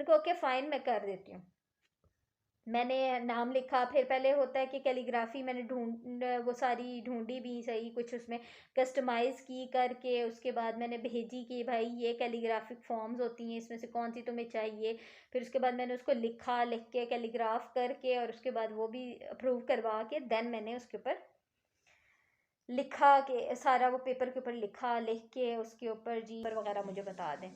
कहा okay fine, मैं कर देती हूँ। मैंने नाम लिखा, फिर पहले होता है कि कैलीग्राफी मैंने वो सारी ढूंढी भी सही, कुछ उसमें कस्टमाइज़ की करके उसके बाद मैंने भेजी कि भाई ये कैलीग्राफिक फॉर्म्स होती हैं, इसमें से कौन सी तुम्हें चाहिए। फिर उसके बाद मैंने उसको लिखा, लिख के कैलीग्राफ करके, और उसके बाद वो भी अप्रूव करवा के देन मैंने उसके ऊपर लिखा कि सारा वो पेपर के ऊपर लिखा, लिख के उसके ऊपर जी वगैरह मुझे बता दें।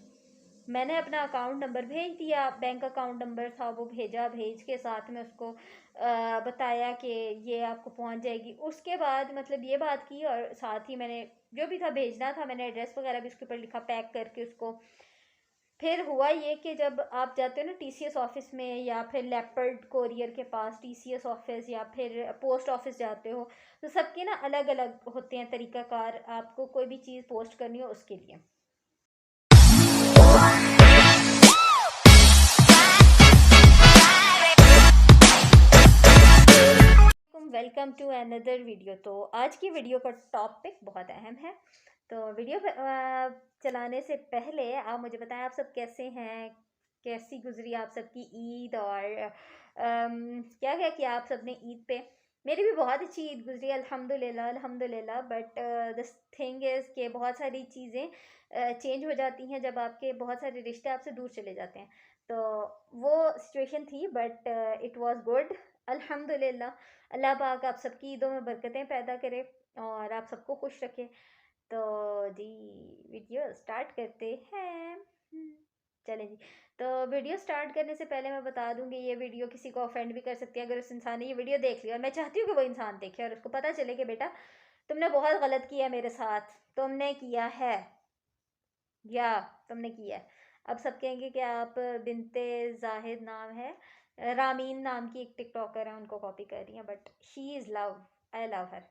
मैंने अपना अकाउंट नंबर भेज दिया, बैंक अकाउंट नंबर था वो भेजा, भेज के साथ में उसको बताया कि ये आपको पहुंच जाएगी। उसके बाद मतलब ये बात की, और साथ ही मैंने जो भी था भेजना था, मैंने एड्रेस वगैरह भी उसके ऊपर लिखा, पैक करके उसको। फिर हुआ ये कि जब आप जाते हो ना टीसीएस ऑफिस में, या फिर लेपर्ड कोरियर के पास टीसीएस ऑफिस, या फिर पोस्ट ऑफिस जाते हो, तो सबके ना अलग अलग होते हैं तरीक़ाकार आपको कोई भी चीज़ पोस्ट करनी हो उसके लिए। Welcome to another video. तो आज की वीडियो का टॉपिक बहुत अहम है। तो वीडियो चलाने से पहले आप मुझे बताएं आप सब कैसे हैं, कैसी गुजरी आप सबकी ईद, और क्या क्या किया आप सब ने ईद पे। मेरी भी बहुत अच्छी ईद गुजरी अल्हम्दुलिल्लाह अल्हम्दुलिल्लाह। बट दिस थिंग इज़ कि बहुत सारी चीज़ें चेंज हो जाती हैं जब आपके बहुत सारे रिश्ते आपसे दूर चले जाते हैं। तो वो सिचुएशन थी, बट इट वाज गुड अल्हम्दुलिल्लाह। अल्लाह पाक आप सबकी ईदों में बरकतें पैदा करे और आप सबको खुश रखे। तो जी वीडियो स्टार्ट करते हैं। चलें जी। तो वीडियो स्टार्ट करने से पहले मैं बता दूंगी ये वीडियो किसी को ऑफेंड भी कर सकती है। अगर उस इंसान ने ये वीडियो देख लिया, और मैं चाहती हूँ कि वो इंसान देखे और उसको पता चले कि बेटा तुमने बहुत गलत किया मेरे साथ, तुमने किया है या तुमने किया है। अब सब कहेंगे कि आप बिनते जाहिद नाम है, रामीन नाम की एक टिकटॉकर है, उनको कॉपी कर रही हैं, but she is love, I love हर।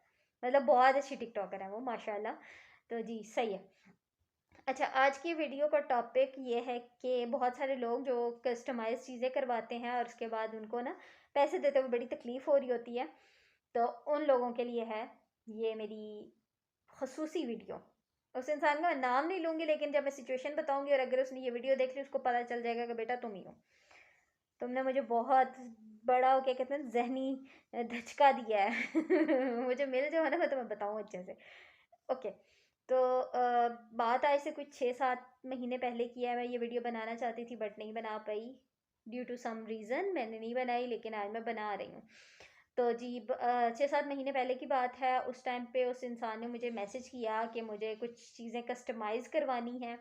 मतलब बहुत अच्छी टिकटॉकर है वो माशाल्लाह। तो जी सही है। अच्छा, आज की वीडियो का टॉपिक ये है कि बहुत सारे लोग जो कस्टमाइज चीज़ें करवाते हैं और उसके बाद उनको ना पैसे देते हुए बड़ी तकलीफ़ हो रही होती है, तो उन लोगों के लिए है ये मेरी खसूसी वीडियो। उस इंसान का मैं नाम नहीं लूँगी, लेकिन जब मैं सिचुएशन बताऊँगी और अगर उसने ये वीडियो देख ली उसको पता चल जाएगा कि बेटा तुम ही हो। तुमने मुझे बहुत बड़ा क्या कहते हैं ज़हनी धचका दिया है। मुझे मिल जाओ ना, मैं तुम्हें बताऊँ अच्छे से। ओके। तो बात आज से कुछ 6-7 महीने पहले की है। मैं ये वीडियो बनाना चाहती थी बट नहीं बना पाई, ड्यू टू सम रीज़न मैंने नहीं बनाई, लेकिन आज मैं बना रही हूँ। तो जी 6-7 महीने पहले की बात है। उस टाइम पे उस इंसान ने मुझे मैसेज किया कि मुझे कुछ चीज़ें कस्टमाइज़ करवानी है।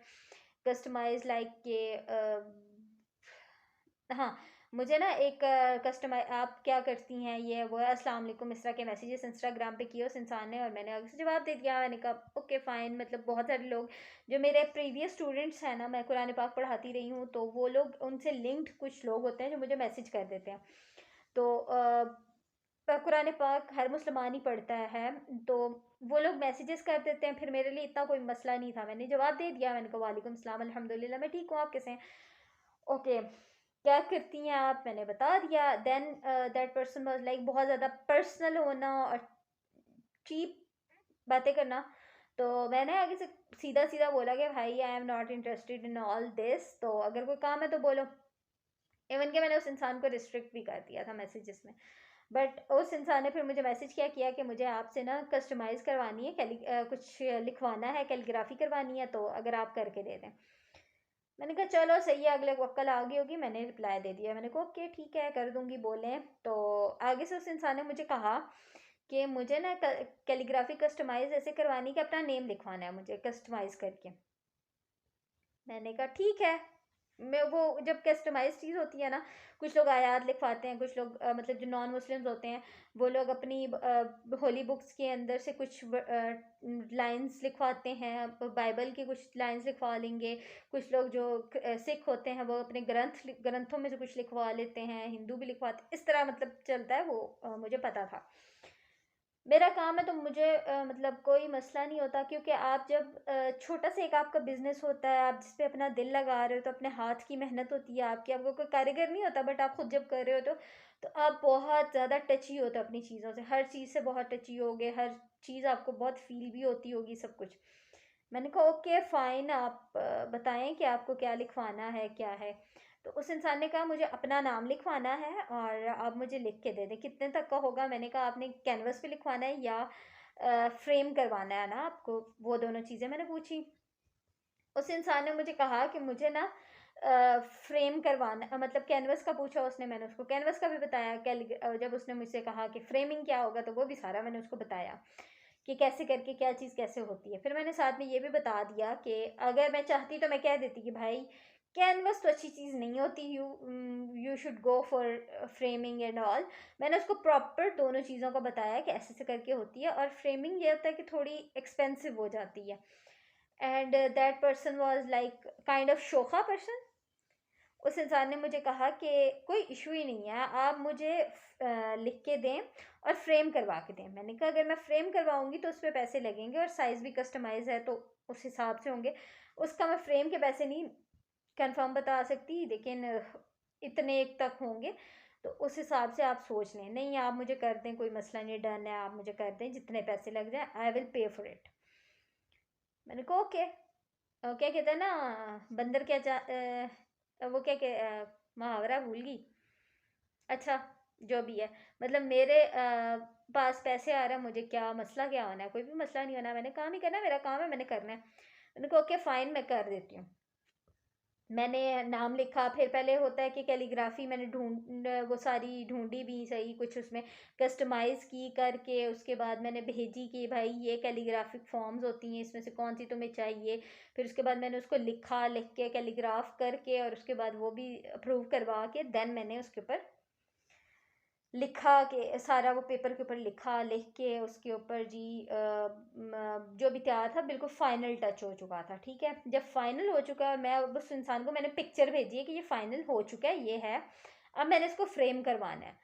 कस्टमाइज़ लाइक के हाँ, मुझे ना एक कस्टमाइ आप क्या करती हैं ये वो है, अस्सलाम वालेकुम, इस तरह के मैसेजेस इंस्टाग्राम पे किए उस इंसान ने, और मैंने उसे जवाब दे दिया। मैंने कहा ओके फ़ाइन। मतलब बहुत सारे लोग जो मेरे प्रीवियस स्टूडेंट्स हैं ना, मैं कुरान पाक पढ़ाती रही हूँ, तो वो लोग उनसे लिंक्ड कुछ लोग होते हैं जो मुझे मैसेज कर देते हैं। तो कुरान पाक हर मुसलमान ही पढ़ता है, तो वो लोग मैसेजेस कर देते हैं। फिर मेरे लिए इतना कोई मसला नहीं था, मैंने जवाब दे दिया। मैंने कहा वालेकुम सलाम अल्हम्दुलिल्लाह, मैं ठीक हूँ, आप कैसे हैं? ओके, क्या करती हैं आप? मैंने बता दिया। Then that person was like बहुत ज़्यादा पर्सनल होना और चीप बातें करना। तो मैंने आगे से सीधा सीधा बोला कि भाई I am not interested in all this, तो अगर कोई काम है तो बोलो। इवन कि मैंने उस इंसान को रिस्ट्रिक्ट भी कर दिया था मैसेजेस में। बट उस इंसान ने फिर मुझे मैसेज क्या किया कि मुझे आपसे ना कस्टमाइज़ करवानी है, कुछ लिखवाना है, कैलीग्राफी करवानी है, तो अगर आप करके दे दें। मैंने कहा चलो सही है, अगले वक्त कल आ गई होगी। मैंने रिप्लाई दे दिया, मैंने कहा ओके ठीक है कर दूंगी, बोलें। तो आगे से उस इंसान ने मुझे कहा कि मुझे ना कैलीग्राफी कस्टमाइज़ ऐसे करवानी कि अपना नेम लिखवाना है मुझे कस्टमाइज़ करके। मैंने कहा ठीक है। मैं वो जब कस्टमाइज चीज़ होती है ना, कुछ लोग आयात लिखवाते हैं, कुछ लोग मतलब जो नॉन मुस्लिम्स होते हैं वो लोग अपनी होली बुक्स के अंदर से कुछ लाइंस लिखवाते हैं, बाइबल की कुछ लाइंस लिखवा लेंगे। कुछ लोग जो सिख होते हैं वो अपने ग्रंथों में से कुछ लिखवा लेते हैं, हिंदू भी लिखवाते, इस तरह मतलब चलता है वो। मुझे पता था, मेरा काम है, तो मुझे मतलब कोई मसला नहीं होता। क्योंकि आप जब छोटा सा एक आपका बिजनेस होता है, आप जिस पे अपना दिल लगा रहे हो, तो अपने हाथ की मेहनत होती है आपकी, आपको कोई कारीगर नहीं होता, बट आप खुद जब कर रहे हो तो आप बहुत ज़्यादा टची होते हो अपनी चीज़ों से, हर चीज़ से बहुत टची होगे, हर चीज़ आपको बहुत फील भी होती होगी, सब कुछ। मैंने कहा ओके फ़ाइन, आप बताएं कि आपको क्या लिखवाना है, क्या है। तो उस इंसान ने कहा मुझे अपना नाम लिखवाना है और आप मुझे लिख के दे दें, कितने तक का होगा। मैंने कहा आपने कैनवस पे लिखवाना है या फ्रेम करवाना है ना आपको, वो दोनों चीज़ें मैंने पूछी। उस इंसान ने मुझे कहा कि मुझे ना फ्रेम करवाना, मतलब कैनवस का पूछा उसने, मैंने उसको कैनवस का भी बताया। जब उसने मुझसे कहा कि फ्रेमिंग क्या होगा, तो वो भी सारा मैंने उसको बताया कि कैसे करके क्या चीज़ कैसे होती है। फिर मैंने साथ में ये भी बता दिया कि अगर मैं चाहती तो मैं कह देती कि भाई कैनवस तो अच्छी चीज़ नहीं होती, you should go for framing and all. मैंने उसको प्रॉपर दोनों चीज़ों को बताया कि ऐसे करके होती है, और फ्रेमिंग ये होता है कि थोड़ी एक्सपेंसिव हो जाती है। And that person was like kind of शोखा पर्सन। उस इंसान ने मुझे कहा कि कोई इशू ही नहीं है, आप मुझे लिख के दें और फ्रेम करवा के दें। मैंने कहा अगर मैं फ्रेम करवाऊंगी तो उस पर पैसे लगेंगे, और साइज़ भी कस्टमाइज है तो उस हिसाब से होंगे। उसका मैं फ्रेम के पैसे नहीं कंफर्म बता सकती, लेकिन इतने एक तक होंगे। तो उस हिसाब से आप सोच लें। नहीं, आप मुझे कर दें, कोई मसला नहीं, डन है, आप मुझे कर दें, जितने पैसे लग जाए I will pay for it. मैंने कहा ओके। क्या कहते हैं ना, बंदर क्या वो क्या मुहावरा भूल गई। अच्छा, जो भी है, मतलब मेरे पास पैसे आ रहे हैं, मुझे क्या मसला, क्या होना है, कोई भी मसला नहीं होना। मैंने काम ही करना है, मेरा काम है, मैंने करना है। मैंने कहा ओके फ़ाइन, मैं कर देती हूँ। मैंने नाम लिखा, फिर पहले होता है कि कैलीग्राफी मैंने वो सारी ढूंढी भी सही, कुछ उसमें कस्टमाइज़ की करके, उसके बाद मैंने भेजी कि भाई ये कैलीग्राफिक फॉर्म्स होती हैं, इसमें से कौन सी तुम्हें चाहिए। फिर उसके बाद मैंने उसको लिखा, लिख के कैलीग्राफ करके, और उसके बाद वो भी अप्रूव करवा के देन मैंने उसके ऊपर लिखा कि सारा वो पेपर के ऊपर लिखा, लिख के उसके ऊपर जी जो भी तैयार था बिल्कुल फाइनल टच हो चुका था। ठीक है, जब फाइनल हो चुका है और मैं अब उस इंसान को मैंने पिक्चर भेजी है कि ये फाइनल हो चुका है, ये है, अब मैंने इसको फ्रेम करवाना है।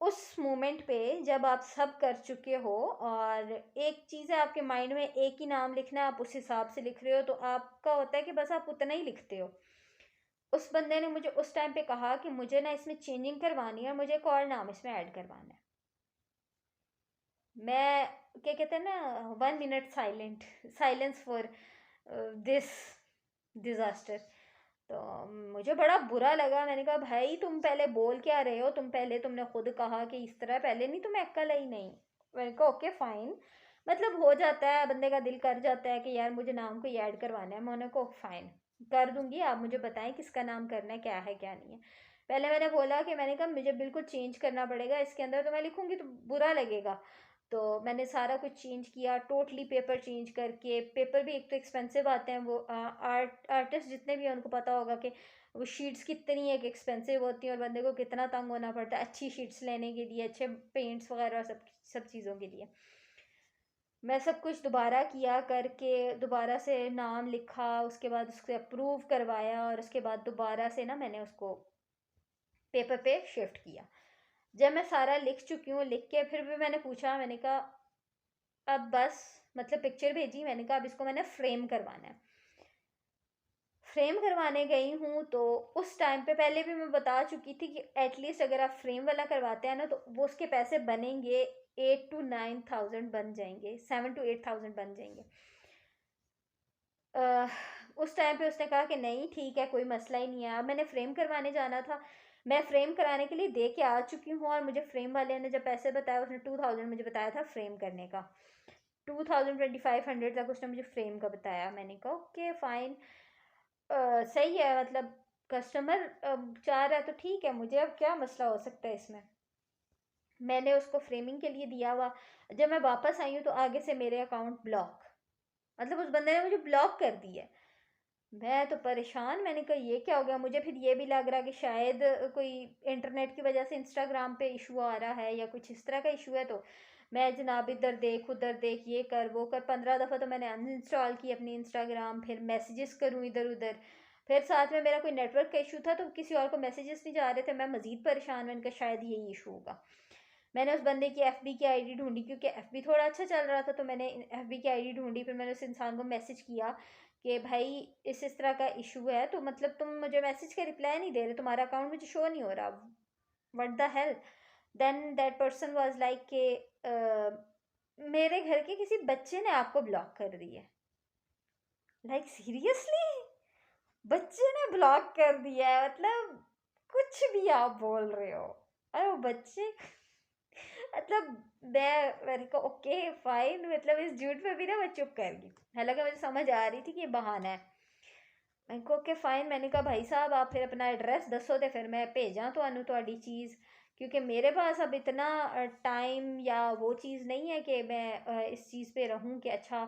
उस मोमेंट पे जब आप सब कर चुके हो और एक चीज़ है आपके माइंड में, एक ही नाम लिखना है, आप उस हिसाब से लिख रहे हो, तो आपका होता है कि बस आप उतना ही लिखते हो। उस बंदे ने मुझे उस टाइम पे कहा कि मुझे ना इसमें चेंजिंग करवानी है और मुझे एक और नाम इसमें ऐड करवाना है। मैं, क्या कहते हैं ना, 1 minute silence for this disaster. तो मुझे बड़ा बुरा लगा। मैंने कहा भाई तुम पहले बोल क्या रहे हो, तुमने खुद कहा कि इस तरह, पहले नहीं तुम्हें अक्ल ही नहीं। मैंने कहा ओके फाइन, मतलब हो जाता है, बंदे का दिल कर जाता है कि यार मुझे नाम को ऐड करवाना है। मैंने कहा फाइन, कर दूंगी, आप मुझे बताएं किसका नाम करना है, क्या नहीं है। पहले मैंने बोला कि मैंने कहा मुझे बिल्कुल चेंज करना पड़ेगा इसके अंदर, तो मैं लिखूंगी तो बुरा लगेगा। तो मैंने सारा कुछ चेंज किया, टोटली पेपर चेंज करके। पेपर भी एक तो एक्सपेंसिव आते हैं, वो आर्टिस्ट जितने भी हैं उनको पता होगा कि वो शीट्स कितनी एक एक्सपेंसिव होती हैं और बंदे को कितना तंग होना पड़ता है अच्छी शीट्स लेने के लिए, अच्छे पेंट्स वगैरह, सब सब चीज़ों के लिए। मैं सब कुछ दोबारा किया करके, दोबारा से नाम लिखा, उसके बाद उसको अप्रूव करवाया, और उसके बाद दोबारा से ना मैंने उसको पेपर पे शिफ्ट किया। जब मैं सारा लिख चुकी हूँ, लिख के फिर भी मैंने पूछा, मैंने कहा अब बस, मतलब पिक्चर भेजी, मैंने कहा अब इसको मैंने फ्रेम करवाना है। फ्रेम करवाने गई हूँ तो उस टाइम पे पहले भी मैं बता चुकी थी कि एटलीस्ट अगर आप फ्रेम वाला करवाते हैं ना तो वो उसके पैसे बनेंगे 8 to 9 थाउजेंड बन जाएंगे, 7 to 8 थाउजेंड बन जाएंगे। उस टाइम पे उसने कहा कि नहीं ठीक है, कोई मसला ही नहीं है। अब मैंने फ्रेम करवाने जाना था, मैं फ्रेम कराने के लिए दे के आ चुकी हूँ, और मुझे फ्रेम वाले ने जब पैसे बताया, उसने 2000 मुझे बताया था फ्रेम करने का। 2000 2500 तक उसने मुझे फ्रेम का बताया। मैंने कहा ओके फाइन, सही है, मतलब कस्टमर चाह रहा है तो ठीक है, मुझे अब क्या मसला हो सकता है इसमें। मैंने उसको फ्रेमिंग के लिए दिया हुआ। जब मैं वापस आई हूँ तो आगे से मेरे अकाउंट ब्लॉक, मतलब उस बंदे ने मुझे ब्लॉक कर दिया। मैं तो परेशान, मैंने कहा ये क्या हो गया। मुझे फिर ये भी लग रहा कि शायद कोई इंटरनेट की वजह से इंस्टाग्राम पे इशू आ रहा है या कुछ इस तरह का इशू है। तो मैं जनाब इधर देख उधर देख, ये कर वो कर, 15 दफ़ा तो मैंने अनइंस्टॉल की अपनी इंस्टाग्राम, फिर मैसेजेस करूँ इधर उधर। फिर साथ में मेरा कोई नेटवर्क का इशू था तो किसी और को मैसेजेस नहीं जा रहे थे, मैं मज़ीद परेशान। मैंने कहा शायद यही इशू होगा। मैंने उस बंदे की एफबी की आईडी ढूंढी, क्योंकि एफबी थोड़ा अच्छा चल रहा था, तो मैंने एफबी की आईडी ढूंढी। फिर मैंने उस इंसान को मैसेज किया कि भाई इस तरह का इशू है, तो मतलब तुम मुझे मैसेज का रिप्लाई नहीं दे रहे, तुम्हारा अकाउंट मुझे शो नहीं हो रहा, what the hell. Then that person was like के मेरे घर के किसी बच्चे ने आपको ब्लॉक कर दिया। लाइक सीरियसली, बच्चे ने ब्लॉक कर दिया है, मतलब कुछ भी आप बोल रहे हो। अरे वो बच्चे मतलब मेरे को ओके फाइन, मतलब इस झूठ पे भी ना मैं चुप कर गई। हालांकि मुझे समझ आ रही थी कि ये बहाना है। मैं को ओके फाइन, मैंने कहा भाई साहब आप फिर अपना एड्रेस दसो तो फिर मैं भेजा तो तुहाड़ी चीज़, क्योंकि मेरे पास अब इतना टाइम या वो चीज़ नहीं है कि मैं इस चीज़ पे रहूं कि अच्छा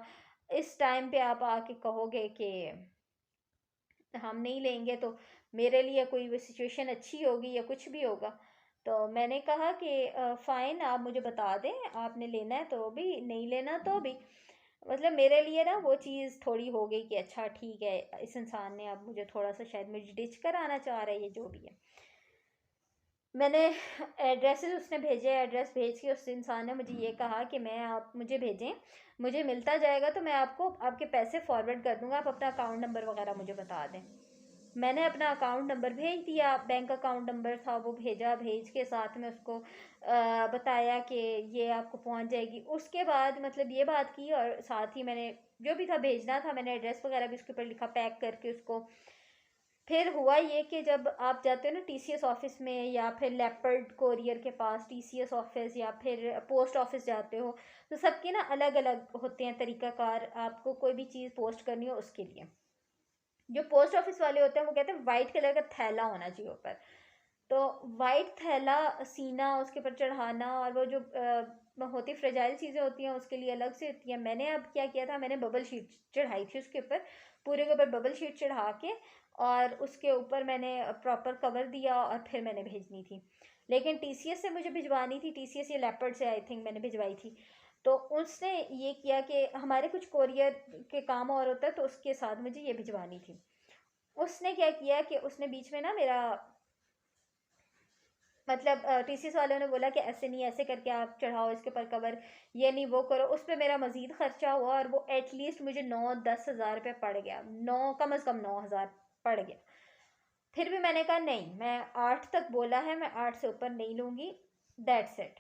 इस टाइम पे आप आके कहोगे कि हम नहीं लेंगे तो मेरे लिए कोई सिचुएशन अच्छी होगी या कुछ भी होगा। तो मैंने कहा कि फ़ाइन, आप मुझे बता दें, आपने लेना है तो भी, नहीं लेना तो भी। मतलब मेरे लिए ना वो चीज़ थोड़ी हो गई कि अच्छा ठीक है, इस इंसान ने अब मुझे थोड़ा सा शायद मुझे डिच कराना चाह रहा है, ये जो भी है। मैंने एड्रेसेस उसने भेजे, एड्रेस भेज के उस इंसान ने मुझे ये कहा कि मैं, आप मुझे भेजें, मुझे मिलता जाएगा तो मैं आपको आपके पैसे फॉरवर्ड कर दूंगा, आप अपना अकाउंट नंबर वगैरह मुझे बता दें। मैंने अपना अकाउंट नंबर भेज दिया, बैंक अकाउंट नंबर था वो भेजा, भेज के साथ में उसको बताया कि ये आपको पहुंच जाएगी। उसके बाद मतलब ये बात की, और साथ ही मैंने जो भी था भेजना था, मैंने एड्रेस वगैरह भी उसके ऊपर लिखा, पैक करके उसको। फिर हुआ ये कि जब आप जाते हो ना टीसीएस ऑफिस में या फिर लेपर्ड कोरियर के पास टीसीएस ऑफिस या फिर पोस्ट ऑफिस जाते हो, तो सबके ना अलग अलग होते हैं तरीकाकार आपको कोई भी चीज़ पोस्ट करनी हो उसके लिए। जो पोस्ट ऑफिस वाले होते हैं वो कहते हैं वाइट कलर का थैला होना चाहिए ऊपर। तो वाइट थैला सीना उसके ऊपर चढ़ाना, और वो जो होती फ्रेजाइल चीज़ें होती हैं उसके लिए अलग से होती हैं। मैंने अब क्या किया था, मैंने बबल शीट चढ़ाई थी उसके ऊपर, पूरे के ऊपर बबल शीट चढ़ा के, और उसके ऊपर मैंने प्रॉपर कवर दिया और फिर मैंने भेजनी थी। लेकिन टीसीएस से मुझे भिजवानी थी, टीसीएस या लेपर्ड से आई थिंक मैंने भिजवाई थी। तो उसने ये किया कि हमारे कुछ कोरियर के काम और होता है तो उसके साथ मुझे ये भिजवानी थी। उसने क्या किया कि उसने बीच में ना मेरा मतलब टीसीएस वालों ने बोला कि ऐसे नहीं, ऐसे करके आप चढ़ाओ इसके ऊपर कवर, ये नहीं वो करो, उस पर मेरा मजीद खर्चा हुआ और वो एटलीस्ट मुझे 9-10 हज़ार रुपये पड़ गया, नौ कम अज़ कम 9 हज़ार पड़ गया। फिर भी मैंने कहा नहीं, मैं 8 तक बोला है, मैं 8 से ऊपर नहीं लूँगी, दैट्स इट।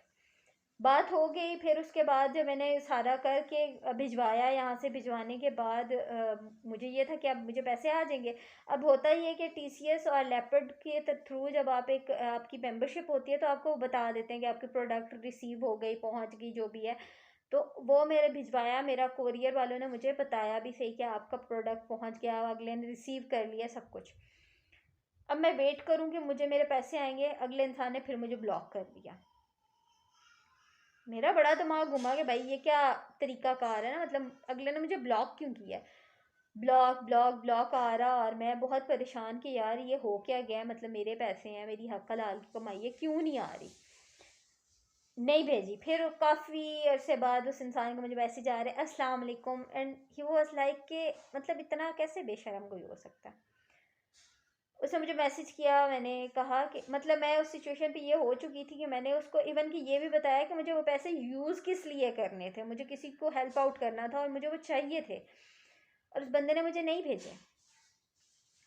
बात हो गई। फिर उसके बाद जब मैंने सारा करके भिजवाया, यहाँ से भिजवाने के बाद मुझे ये था कि अब मुझे पैसे आ जाएंगे। अब होता ही है कि टीसीएस और लेपर्ड के थ्रू जब आप एक आपकी मेंबरशिप होती है तो आपको बता देते हैं कि आपकी प्रोडक्ट रिसीव हो गई, पहुँच गई, जो भी है। तो वो मेरे भिजवाया, मेरा कोरियर वालों ने मुझे बताया भी सही कि आपका प्रोडक्ट पहुँच गया, अगले ने रिसीव कर लिया सब कुछ। अब मैं वेट करूँ कि मुझे मेरे पैसे आएंगे, अगले इंसान ने फिर मुझे ब्लॉक कर दिया। मेरा बड़ा दिमाग घुमा कि भाई ये क्या तरीका कार है ना, मतलब अगले ने मुझे ब्लॉक क्यों किया। ब्लॉक ब्लॉक ब्लॉक आ रहा, और मैं बहुत परेशान कि यार ये हो क्या गया, मतलब मेरे पैसे हैं, मेरी हक हलाल की कमाई है, क्यों नहीं आ रही। नहीं भेजी। फिर काफ़ी अरसे बाद उस इंसान को मुझे मैसेज आ रहे अस्सलाम वालेकुम, एंड ही वाज लाइक कि मतलब इतना कैसे बेशरम कोई हो सकता है। उसने मुझे मैसेज किया, मैंने कहा कि मतलब मैं उस सिचुएशन पे ये हो चुकी थी कि मैंने उसको इवन कि ये भी बताया कि मुझे वो पैसे यूज़ किस लिए करने थे, मुझे किसी को हेल्प आउट करना था और मुझे वो चाहिए थे, और उस बंदे ने मुझे नहीं भेजे।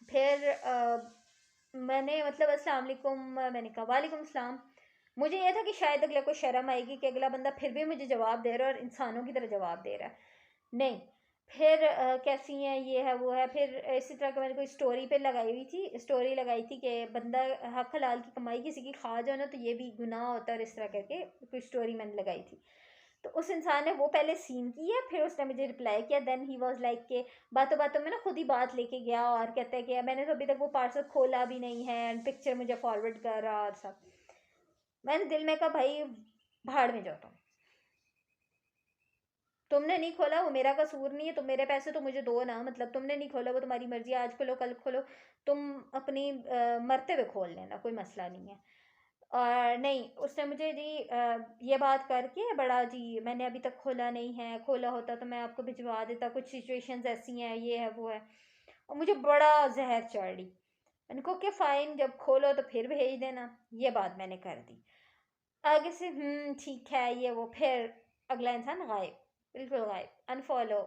फिर मैंने मतलब अस्सलाम वालेकुम, मैंने कहा वालेकुम सलाम। मुझे ये था कि शायद अगले को शर्म आएगी कि अगला बंदा फिर भी मुझे जवाब दे रहा है और इंसानों की तरह जवाब दे रहा है। नहीं। फिर कैसी हैं, ये है वो है, फिर इसी तरह का मैंने कोई स्टोरी पे लगाई हुई थी, स्टोरी लगाई थी कि बंदा हक हलाल की कमाई किसी की खा जाओ ना तो ये भी गुनाह होता है, और इस तरह करके कोई स्टोरी मैंने लगाई थी। तो उस इंसान ने वो पहले सीन की है, फिर उसने मुझे रिप्लाई किया, देन ही वाज लाइक के बातों बातों में ना खुद ही बात लेके गया और कहता है कि मैंने तो अभी तक वो पार्सल खोला भी नहीं है, एंड पिक्चर मुझे फॉरवर्ड कर रहा और सब। मैंने दिल में कहा भाई भाड़ में जाओ, तुमने नहीं खोला वो मेरा कसूर नहीं है, तुम मेरे पैसे तो मुझे दो ना, मतलब तुमने नहीं खोला वो तुम्हारी मर्जी, आज खोलो कल खोलो, तुम अपनी मरते हुए खोल लेना, कोई मसला नहीं है। और नहीं, उसने मुझे जी ये बात करके बड़ा जी, मैंने अभी तक खोला नहीं है, खोला होता तो मैं आपको भिजवा देता, कुछ सिचुएशंस ऐसी हैं, ये है वो है, और मुझे बड़ा जहर चढ़ रही। मैंने कहा कि फ़ाइन, जब खोलो तो फिर भेज देना, ये बात मैंने कर दी। आगे से ठीक है ये वो, फिर अगला इंसान गायब, बिल्कुल गायब, अनफॉलो,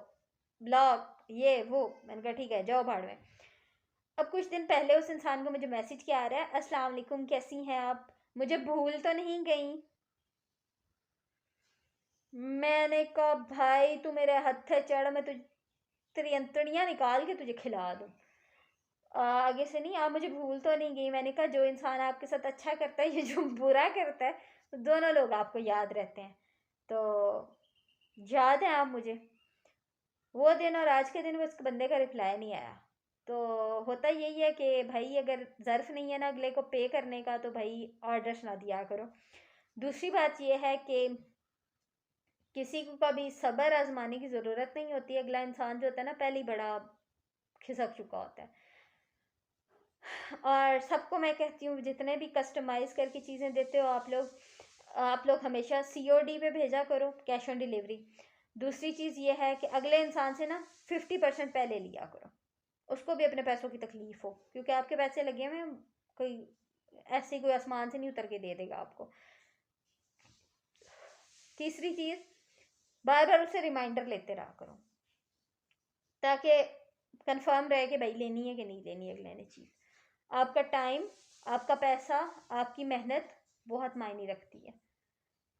ब्लॉक, ये वो। मैंने कहा ठीक है जाओ भाड़ में। अब कुछ दिन पहले उस इंसान को मुझे मैसेज क्या आ रहा है, अस्सलाम वालेकुम कैसी हैं आप, मुझे भूल तो नहीं गई। मैंने कहा भाई तू मेरे हत्थे चढ़, मैं तुझ तेरी अंतड़ियाँ निकाल के तुझे खिला दूँ। आगे से नहीं, आप मुझे भूल तो नहीं गई। मैंने कहा जो इंसान आपके साथ अच्छा करता है, ये जो बुरा करता है, तो दोनों लोग आपको याद रहते हैं। तो याद है आप मुझे? वो दिन और आज के दिन उस बंदे का रिप्लाई नहीं आया। तो होता यही है कि भाई अगर ज़र्फ नहीं है ना अगले को पे करने का, तो भाई ऑर्डर्स ना दिया करो। दूसरी बात ये है कि किसी को कभी सब्र आजमाने की ज़रूरत नहीं होती। अगला इंसान जो होता है ना, पहले ही बड़ा खिसक चुका होता है। और सबको मैं कहती हूँ, जितने भी कस्टमाइज़ करके चीज़ें देते हो आप लोग हमेशा COD पे भेजा करो, कैश ऑन डिलीवरी। दूसरी चीज़ ये है कि अगले इंसान से ना 50% पहले लिया करो, उसको भी अपने पैसों की तकलीफ हो, क्योंकि आपके पैसे लगे हुए हैं, कोई ऐसे कोई आसमान से नहीं उतर के दे देगा आपको। तीसरी चीज़, बार बार उससे रिमाइंडर लेते रहा करो, ताकि कंफर्म रहे कि भाई लेनी है कि नहीं लेनी है अगले ने चीज़। आपका टाइम, आपका पैसा, आपकी मेहनत बहुत मायने रखती है।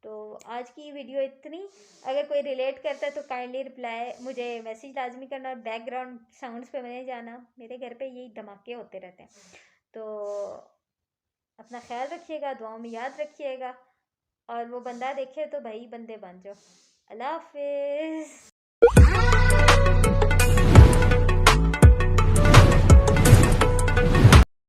तो आज की वीडियो इतनी। अगर कोई रिलेट करता है तो काइंडली रिप्लाई, मुझे मैसेज लाजमी करना, और बैकग्राउंड साउंड्स पे मैंने जाना, मेरे घर पे यही धमाके होते रहते हैं। तो अपना ख्याल रखिएगा, दुआओं में याद रखिएगा, और वो बंदा देखे तो भाई बंदे बन जाओ। अल्लाह हाफिज़।